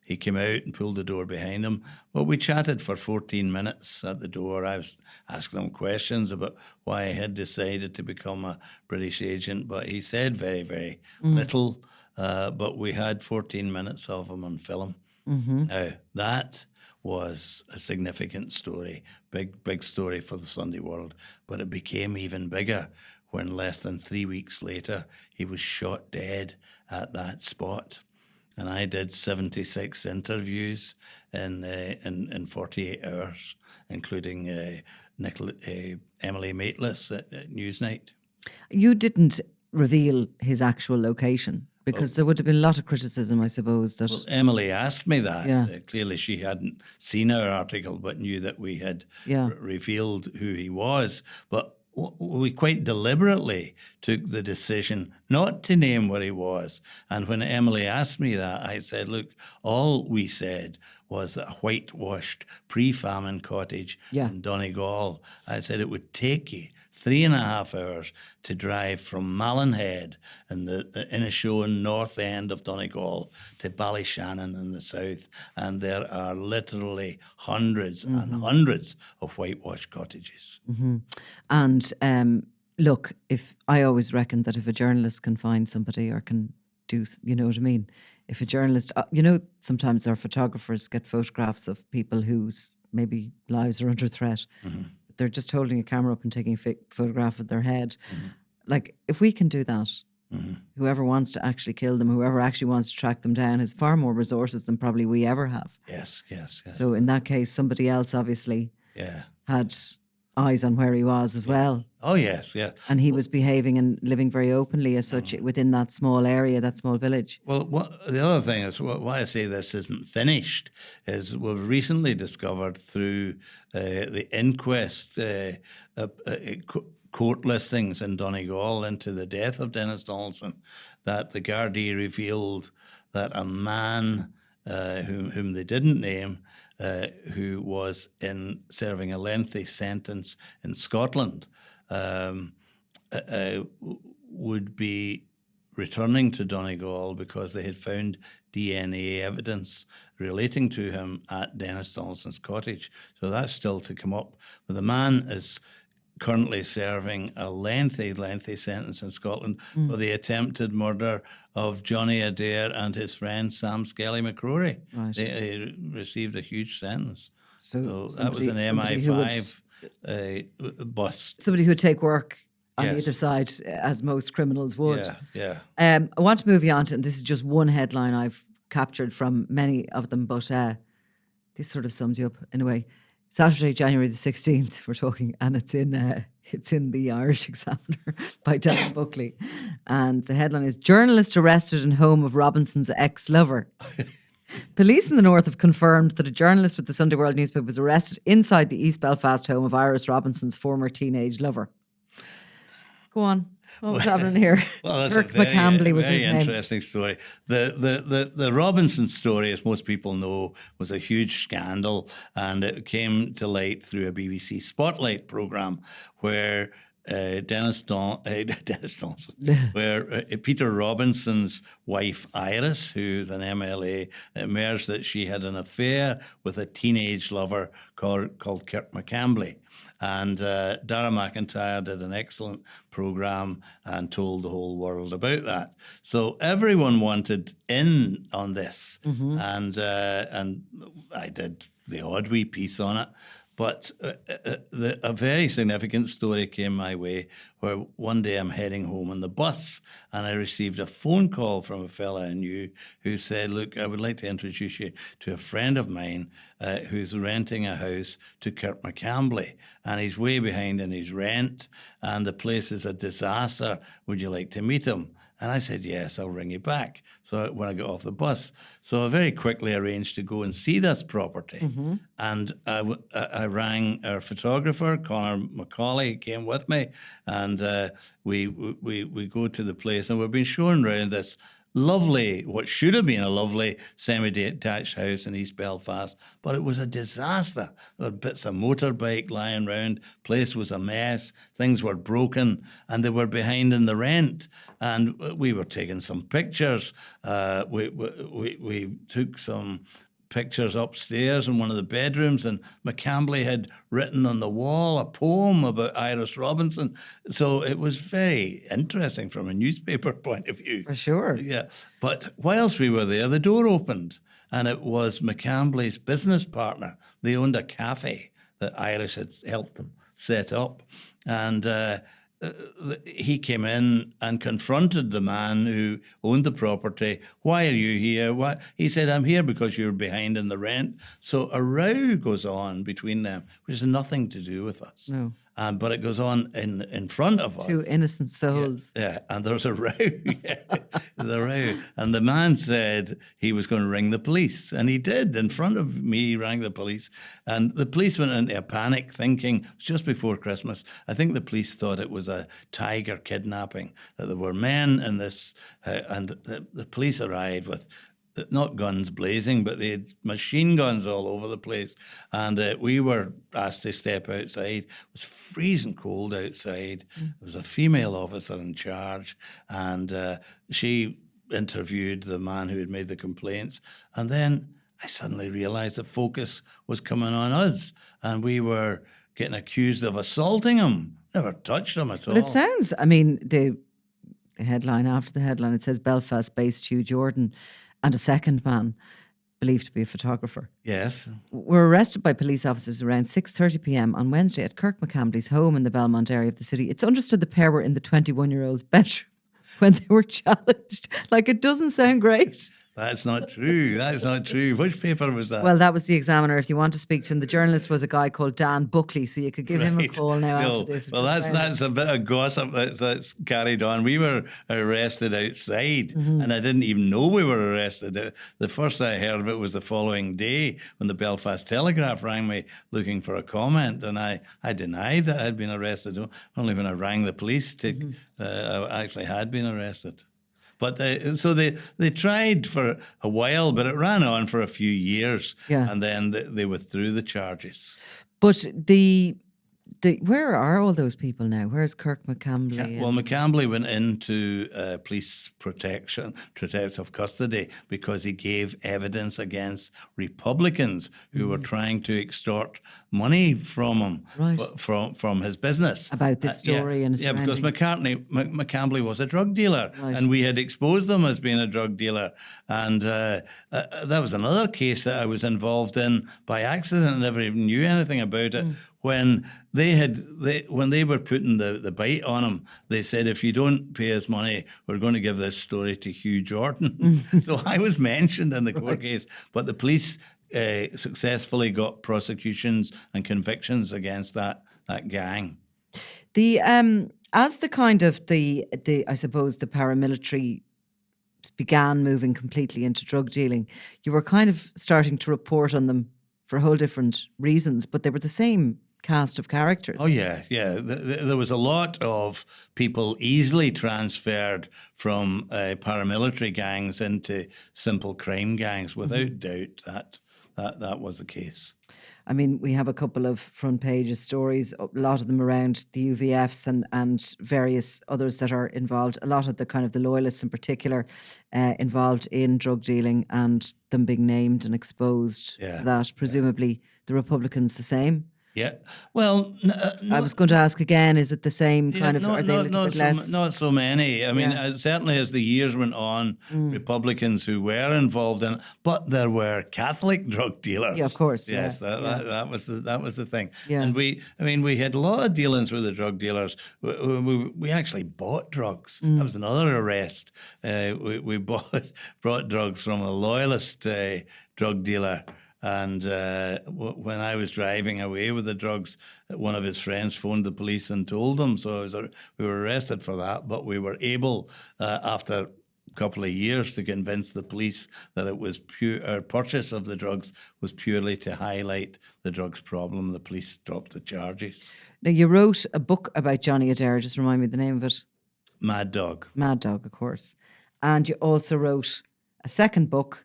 he came out and pulled the door behind him. Well, we chatted for 14 minutes at the door. I was asking him questions about why I had decided to become a British agent, but he said very, very little. But we had 14 minutes of him on film. Now, that was a significant story, big story for the Sunday World, but it became even bigger when less than 3 weeks later he was shot dead at that spot. And I did 76 interviews in 48 hours, including Emily Maitlis at Newsnight. You didn't reveal his actual location, because there would have been a lot of criticism, I suppose. That Emily asked me that. Yeah. Clearly she hadn't seen our article, but knew that we had revealed who he was. But we quite deliberately took the decision not to name what he was. And when Emily asked me that, I said, look, all we said was that a whitewashed pre-famine cottage in Donegal. I said it would take you 3.5 hours to drive from Mallinhead in the Inishowen north end of Donegal to Ballyshannon in the south, and there are literally hundreds and hundreds of whitewashed cottages. And look, if I always reckon that if a journalist can find somebody or can do, you know what I mean? If a journalist, sometimes our photographers get photographs of people whose maybe lives are under threat. They're just holding a camera up and taking a photograph of their head. Like, if we can do that, whoever wants to actually kill them, whoever actually wants to track them down, has far more resources than probably we ever have. Yes. So in that case, somebody else obviously had eyes on where he was as well. Oh, yes. And he was behaving and living very openly as such within that small area, that small village. Well, the other thing is, why I say this isn't finished, is we've recently discovered through the inquest court listings in Donegal into the death of Dennis Donaldson, that the Gardaí revealed that a man whom they didn't name, who was serving a lengthy sentence in Scotland, would be returning to Donegal because they had found DNA evidence relating to him at Dennis Donaldson's cottage. So that's still to come up. But the man is currently serving a lengthy sentence in Scotland for the attempted murder of Johnny Adair and his friend Sam Skelly McCrory. Right. They received a huge sentence. So that was an MI5 bust. Somebody who would take work on either side, as most criminals would. Yeah. I want to move you on to, and this is just one headline I've captured from many of them, but this sort of sums you up in a way. Saturday, January the 16th, we're talking, and it's in the Irish Examiner by Dan Buckley. And the headline is, Journalist arrested in home of Robinson's ex-lover. Police in the north have confirmed that a journalist with the Sunday World newspaper was arrested inside the East Belfast home of Iris Robinson's former teenage lover. Go on. What was happening here? Well, that's Kirk a very, McCambly was very his name. interesting story. The Robinson story, as most people know, was a huge scandal, and it came to light through a BBC Spotlight programme where Dennis Donaldson, where Peter Robinson's wife Iris, who's an MLA, emerged that she had an affair with a teenage lover called Kirk McCambly. And Dara McIntyre did an excellent programme and told the whole world about that. So everyone wanted in on this, and I did the odd wee piece on it. But a very significant story came my way where one day I'm heading home on the bus and I received a phone call from a fella I knew who said, look, I would like to introduce you to a friend of mine who's renting a house to Kirk McCambly, and he's way behind in his rent and the place is a disaster. Would you like to meet him? And I said, yes, I'll ring you back. So when I got off the bus. So I very quickly arranged to go and see this property. And I rang our photographer, Connor McCauley, he came with me. And we go to the place and we've been shown around this lovely, what should have been a lovely semi-detached house in East Belfast, but it was a disaster. There were bits of motorbike lying around, place was a mess, things were broken, and they were behind in the rent. And we were taking some pictures. We took some pictures upstairs in one of the bedrooms, and McCambly had written on the wall a poem about Iris Robinson. So it was very interesting from a newspaper point of view. For sure. Yeah. But whilst we were there, the door opened, and it was McCambly's business partner. They owned a cafe that Iris had helped them set up. And he came in and confronted the man who owned the property. Why are you here? Why? He said, I'm here because you're behind in the rent. So a row goes on between them, which has nothing to do with us. No. But it goes on in front of us. Two innocent souls. Yeah, and there's a row. There's a row. And the man said he was going to ring the police. And he did. In front of me, he rang the police. And the police went into a panic thinking, it was just before Christmas, I think the police thought it was a tiger kidnapping, that there were men in this, and the police arrived with not guns blazing, but they had machine guns all over the place. And we were asked to step outside. It was freezing cold outside. There was a female officer in charge, and she interviewed the man who had made the complaints. And then I suddenly realised the focus was coming on us, and we were getting accused of assaulting him. Never touched him at all. But it sounds, I mean, the headline after the headline, it says Belfast-based Hugh Jordan and a second man, believed to be a photographer, Yes. were arrested by police officers around 6:30 p.m. on Wednesday at Kirk McCambly's home in the Belmont area of the city. It's understood the pair were in the 21-year-old's bedroom when they were challenged. Like, it doesn't sound great. That's not true. That's not true. Which paper was that? Well, that was the Examiner. If you want to speak to him, the journalist was a guy called Dan Buckley, so you could give him a call now after this. Well, that's a bit of gossip that's carried on. We were arrested outside, and I didn't even know we were arrested. The first I heard of it was the following day when the Belfast Telegraph rang me looking for a comment, and I denied that I had been arrested. Only when I rang the police I actually had been arrested. But so they tried for a while, but it ran on for a few years, and then they withdrew the charges. But where are all those people now? Where's Kirk McCambly? Well, McCambly went into police protective custody because he gave evidence against Republicans who were trying to extort money from him, from his business. About this story and his because McCambly was a drug dealer, and we had exposed him as being a drug dealer. And that was another case that I was involved in by accident. I never even knew anything about it. When they were putting the bite on him, they said, if you don't pay us money, we're going to give this story to Hugh Jordan. So I was mentioned in the court case, but the police successfully got prosecutions and convictions against that gang. As the kind of the I suppose the paramilitary began moving completely into drug dealing, you were kind of starting to report on them for whole different reasons, but they were the same cast of characters. Oh, yeah. There was a lot of people easily transferred from paramilitary gangs into simple crime gangs. Without doubt, that was the case. I mean, we have a couple of front pages stories, a lot of them around the UVFs and various others that are involved. A lot of the kind of the loyalists in particular involved in drug dealing and them being named and exposed. Yeah, that presumably the Republicans the same. Yeah. Well, I was going to ask again, is it the same kind of, no, are they a little bit less? Not so many. I mean, certainly as the years went on, Republicans who were involved in it, but there were Catholic drug dealers. Yeah, of course. Yes, that was the thing. Yeah. And we had a lot of dealings with the drug dealers. We actually bought drugs. That was another arrest. We brought drugs from a loyalist drug dealer. And when I was driving away with the drugs, one of his friends phoned the police and told them. So we were arrested for that. But we were able, after a couple of years, to convince the police that it was our purchase of the drugs was purely to highlight the drugs problem. The police dropped the charges. Now, you wrote a book about Johnny Adair. Just remind me the name of it. Mad Dog. Mad Dog, of course. And you also wrote a second book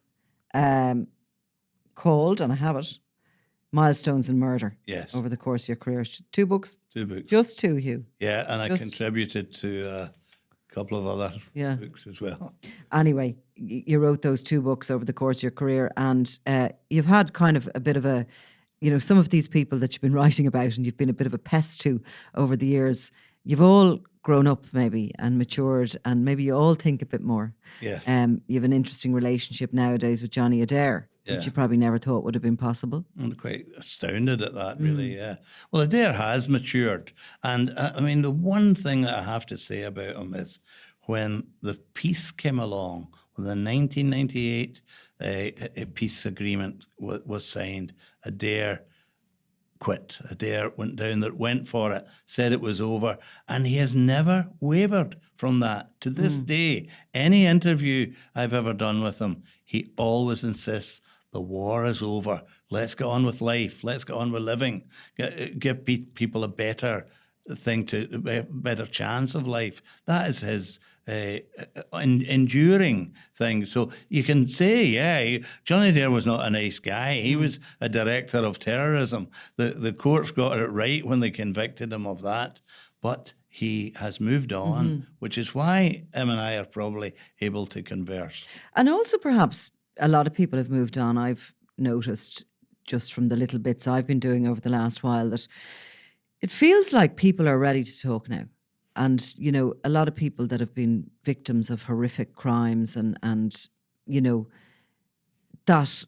called, and I have it, Milestones in Murder. Yes. Over the course of your career. 2 books? 2 books. Just 2, Hugh? Yeah, and I contributed to a couple of other books as well. Anyway, you wrote those 2 books over the course of your career, and you've had kind of a bit of a, some of these people that you've been writing about and you've been a bit of a pest to over the years, you've all grown up maybe and matured, and maybe you all think a bit more. Yes. You have an interesting relationship nowadays with Johnny Adair, which you probably never thought would have been possible. I'm quite astounded at that, really, yeah. Well, Adair has matured. And, I mean, the one thing that I have to say about him is when the peace came along, when the 1998 peace agreement was signed, Adair quit. Adair went for it, said it was over, and he has never wavered from that. To this day, any interview I've ever done with him, he always insists the war is over. Let's get on with life. Let's get on with living. Give people a better better chance of life. That is his enduring thing. So you can say, Johnny Adair was not a nice guy. He was a director of terrorism. The courts got it right when they convicted him of that. But he has moved on, which is why him and I are probably able to converse. And also perhaps a lot of people have moved on. I've noticed just from the little bits I've been doing over the last while that it feels like people are ready to talk now. And, a lot of people that have been victims of horrific crimes and that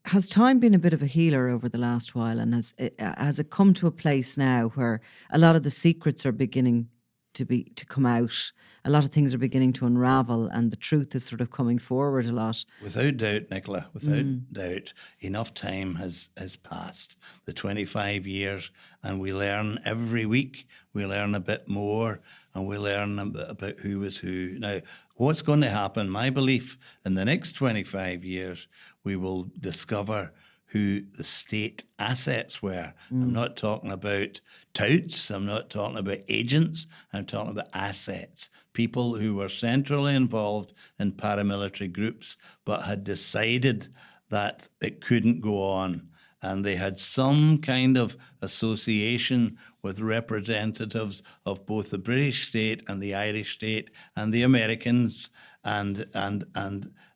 has time been a bit of a healer over the last while, and has it come to a place now where a lot of the secrets are beginning to come out, a lot of things are beginning to unravel, and the truth is sort of coming forward a lot? Without doubt, Nicola, without doubt, enough time has passed, the 25 years, and we learn every week. We learn a bit more, and we learn about who was who. Now, what's going to happen, my belief, in the next 25 years, we will discover who the state assets were. I'm not talking about touts, I'm not talking about agents, I'm talking about assets. People who were centrally involved in paramilitary groups but had decided that it couldn't go on. And they had some kind of association with representatives of both the British state and the Irish state and the Americans, and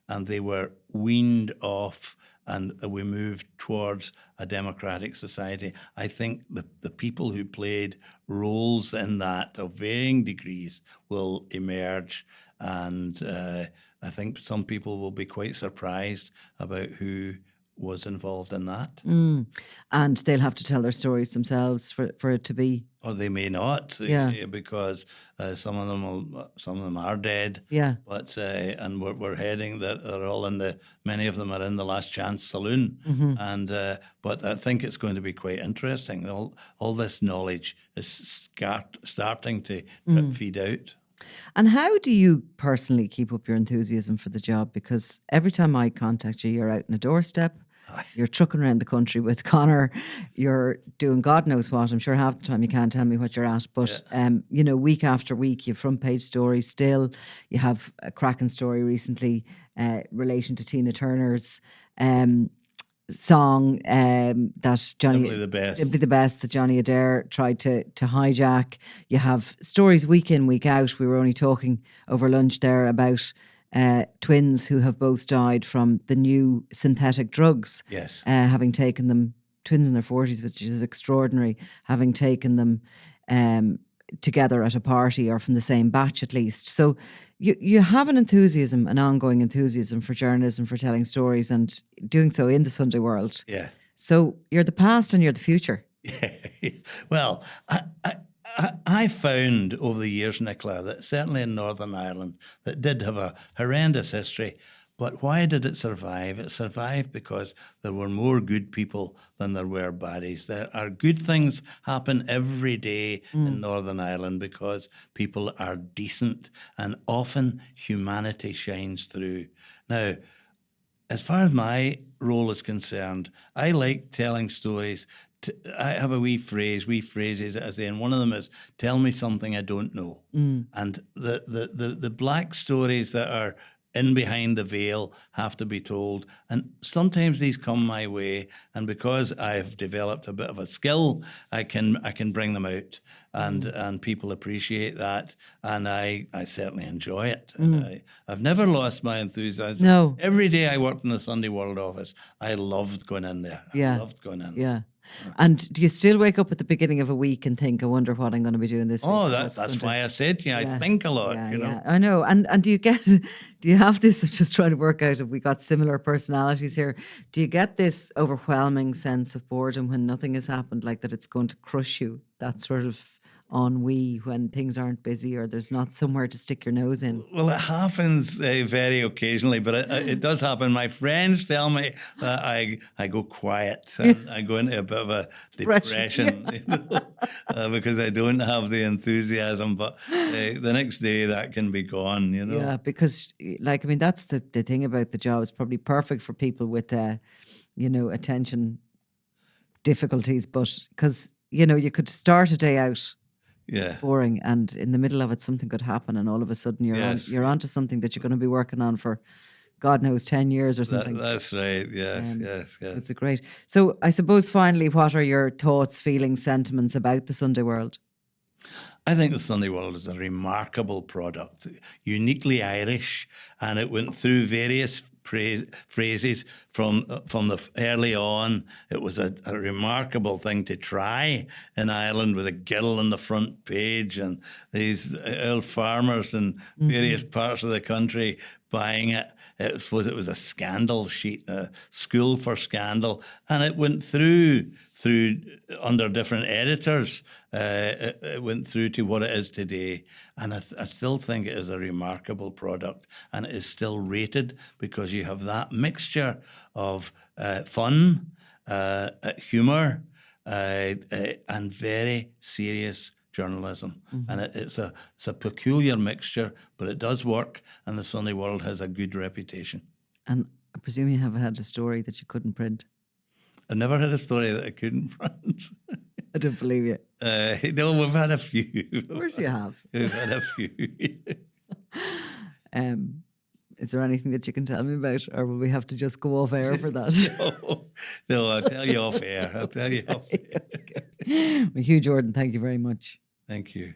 they were weaned off, and we moved towards a democratic society. I think the people who played roles in that of varying degrees will emerge, and I think some people will be quite surprised about who was involved in that. And they'll have to tell their stories themselves for it to be. Or they may not, because some of them are dead. Yeah. But and we're heading that they're all many of them are in the Last Chance saloon, and but I think it's going to be quite interesting. All this knowledge is starting to feed out. And how do you personally keep up your enthusiasm for the job? Because every time I contact you, you're out on a doorstep. You're trucking around the country with Connor. You're doing God knows what. I'm sure half the time you can't tell me what you're at. But, week after week, you have front page stories still. You have a cracking story recently relation to Tina Turner's song that Johnny... Simply the Best, that Johnny Adair tried to hijack. You have stories week in, week out. We were only talking over lunch there about twins who have both died from the new synthetic drugs. Yes. Having taken them, twins in their 40s, which is extraordinary, having taken them together at a party or from the same batch at least. So you have an enthusiasm, an ongoing enthusiasm for journalism, for telling stories and doing so in the Sunday world. Yeah. So you're the past and you're the future. Yeah. Well, I found over the years, Nicola, that certainly in Northern Ireland, that did have a horrendous history. But why did it survive? It survived because there were more good people than there were baddies. There are good things happen every day in Northern Ireland because people are decent, and often humanity shines through. Now, as far as my role is concerned, I like telling stories. I have a wee phrases as in one of them is, tell me something I don't know. And the black stories that are in behind the veil have to be told. And sometimes these come my way, and because I've developed a bit of a skill, I can bring them out, and people appreciate that, and I certainly enjoy it. And I've never lost my enthusiasm. No. Every day I worked in the Sunday World office, I loved going in there. Yeah. I loved going in. Yeah. And do you still wake up at the beginning of a week and think, I wonder what I'm going to be doing this week? Oh, that's why I said to you, I think a lot, you know. Yeah, I know. And do you have this, I'm just trying to work out if we got similar personalities here. Do you get this overwhelming sense of boredom when nothing has happened, like that it's going to crush you? That sort of ennui when things aren't busy or there's not somewhere to stick your nose in? Well, it happens very occasionally, but it does happen. My friends tell me that I go quiet and I go into a bit of a depression because I don't have the enthusiasm. But the next day that can be gone, you know. Yeah, because that's the thing about the job. It's probably perfect for people with, attention difficulties, but because, you could start a day out boring, and in the middle of it something could happen, and all of a sudden you're onto something that you're going to be working on for God knows 10 years or something. That's right. Yes. It's a great. So I suppose finally, what are your thoughts, feelings, sentiments about the Sunday World? I think the Sunday World is a remarkable product, uniquely Irish, and it went through various phrases from the early on. It was a remarkable thing to try in Ireland, with a gill on the front page and these old farmers in various parts of the country buying it. It was a scandal sheet, a school for scandal, and it went through under different editors. It went through to what it is today, and I still think it is a remarkable product, and it is still rated because you have that mixture of fun, humour, and very serious journalism. And it's a peculiar mixture, but it does work, and the Sunday World has a good reputation. And I presume you have had a story that you couldn't print. I never had a story that I couldn't print. I don't believe you. No, we've had a few. Of course you have. We've had a few. Is there anything that you can tell me about, or will we have to just go off air for that? No, I'll tell you off air. Okay. Well, Hugh Jordan, thank you very much. Thank you.